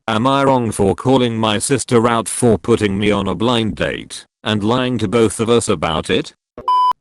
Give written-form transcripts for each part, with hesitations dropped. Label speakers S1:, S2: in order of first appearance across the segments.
S1: Am I wrong for calling my sister out for putting me on a blind date and lying to both of us about it?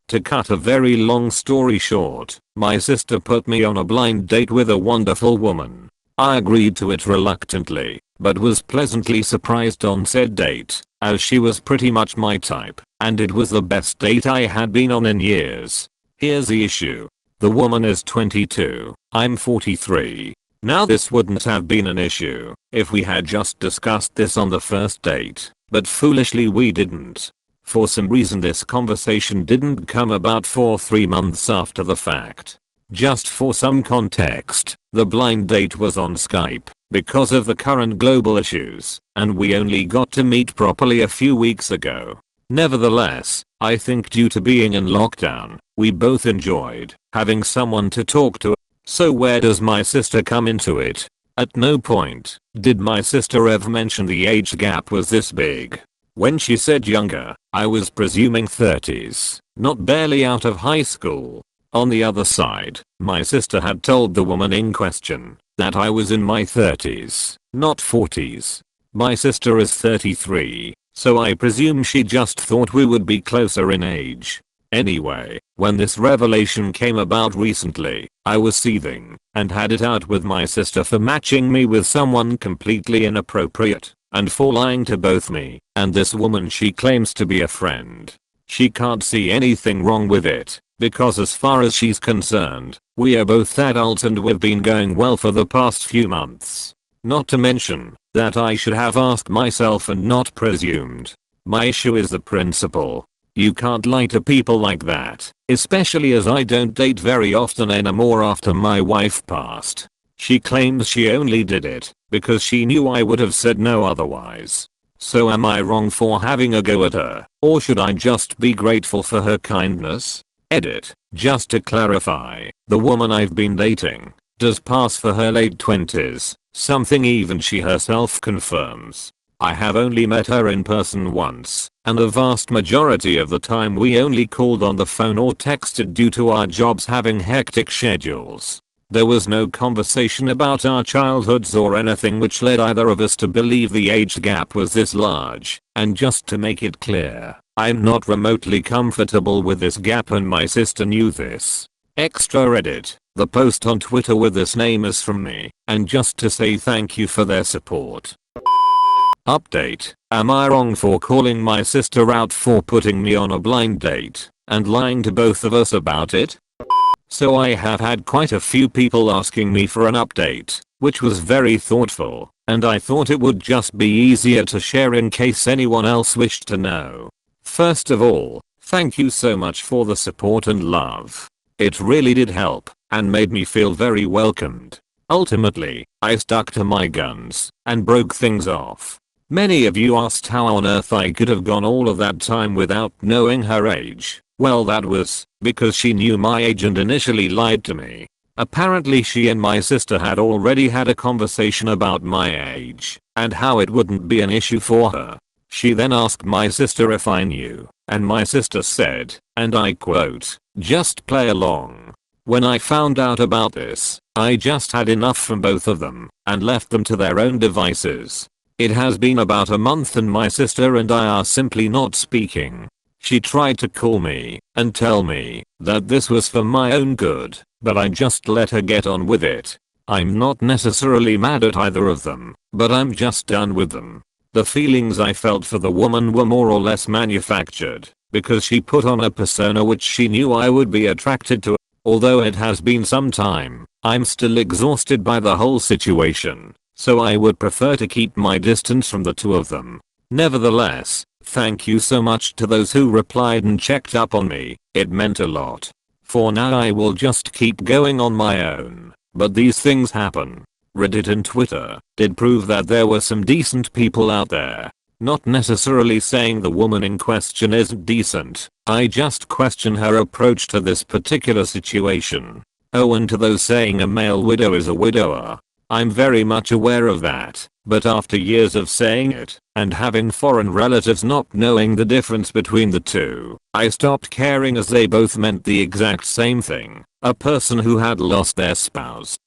S1: To cut a very long story short, my sister put me on a blind date with a wonderful woman. I agreed to it reluctantly, but was pleasantly surprised on said date, as she was pretty much my type, and it was the best date I had been on in years. Here's the issue. The woman is 22, I'm 43. Now this wouldn't have been an issue if we had just discussed this on the first date, but foolishly we didn't. For some reason this conversation didn't come about for 3 months after the fact. Just for some context, the blind date was on Skype because of the current global issues, and we only got to meet properly a few weeks ago. Nevertheless, I think due to being in lockdown, we both enjoyed having someone to talk to. So where does my sister come into it? At no point did my sister ever mention the age gap was this big. When she said younger, I was presuming 30s, not barely out of high school. On the other side, my sister had told the woman in question that I was in my 30s, not 40s. My sister is 33, so I presume she just thought we would be closer in age. Anyway, when this revelation came about recently, I was seething and had it out with my sister for matching me with someone completely inappropriate and for lying to both me and this woman she claims to be a friend. She can't see anything wrong with it, because as far as she's concerned, we are both adults and we've been going well for the past few months. Not to mention that I should have asked myself and not presumed. My issue is the principle. You can't lie to people like that, especially as I don't date very often anymore after my wife passed. She claims she only did it because she knew I would have said no otherwise. So am I wrong for having a go at her, or should I just be grateful for her kindness? Edit. Just to clarify, the woman I've been dating does pass for her late 20s, something even she herself confirms. I have only met her in person once, and the vast majority of the time we only called on the phone or texted due to our jobs having hectic schedules. There was no conversation about our childhoods or anything which led either of us to believe the age gap was this large, and just to make it clear, I'm not remotely comfortable with this gap and my sister knew this. Extra Reddit, the post on Twitter with this name is from me, and just to say thank you for their support. Update. Am I wrong for calling my sister out for putting me on a blind date and lying to both of us about it? So I have had quite a few people asking me for an update, which was very thoughtful, and I thought it would just be easier to share in case anyone else wished to know. First of all, thank you so much for the support and love. It really did help and made me feel very welcomed. Ultimately, I stuck to my guns and broke things off. Many of you asked how on earth I could have gone all of that time without knowing her age. Well, that was because she knew my age and initially lied to me. Apparently she and my sister had already had a conversation about my age and how it wouldn't be an issue for her. She then asked my sister if I knew, and my sister said, and I quote, "Just play along." When I found out about this, I just had enough from both of them and left them to their own devices. It has been about a month and my sister and I are simply not speaking. She tried to call me and tell me that this was for my own good, but I just let her get on with it. I'm not necessarily mad at either of them, but I'm just done with them. The feelings I felt for the woman were more or less manufactured because she put on a persona which she knew I would be attracted to. Although it has been some time, I'm still exhausted by the whole situation, so I would prefer to keep my distance from the two of them. Nevertheless, thank you so much to those who replied and checked up on me, it meant a lot. For now I will just keep going on my own, but these things happen. Reddit and Twitter did prove that there were some decent people out there. Not necessarily saying the woman in question isn't decent, I just question her approach to this particular situation. Oh, and to those saying a male widow is a widower, I'm very much aware of that, but after years of saying it, and having foreign relatives not knowing the difference between the two, I stopped caring as they both meant the exact same thing, a person who had lost their spouse.